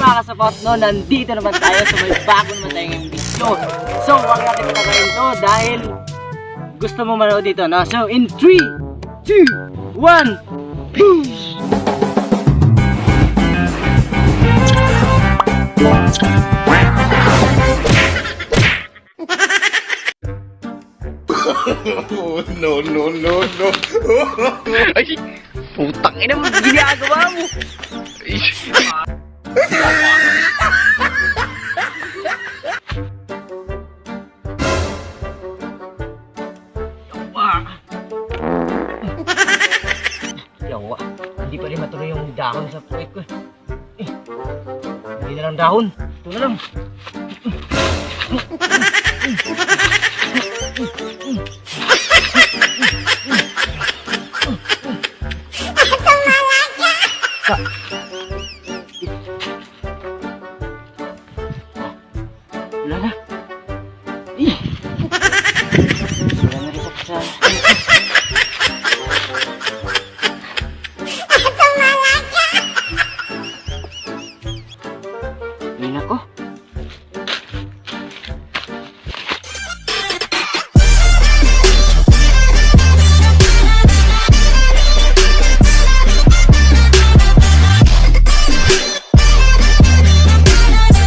mga kasapot, no, nandito naman tayo sa may bago naman tayo ngayong video. So, huwag natin patagayin to dahil gusto mo manood dito, no? So, in 3, 2, 1, boom! Oh, no, no, no, no. Ay, putang ina mo, ginagawa mo. Ay. Yawa, hindi pa rin matuloy yung dahon sa puwet ko. Hindi na lang dahon. Ito na lang. Wala na. Wala na rin sa Ayun ako.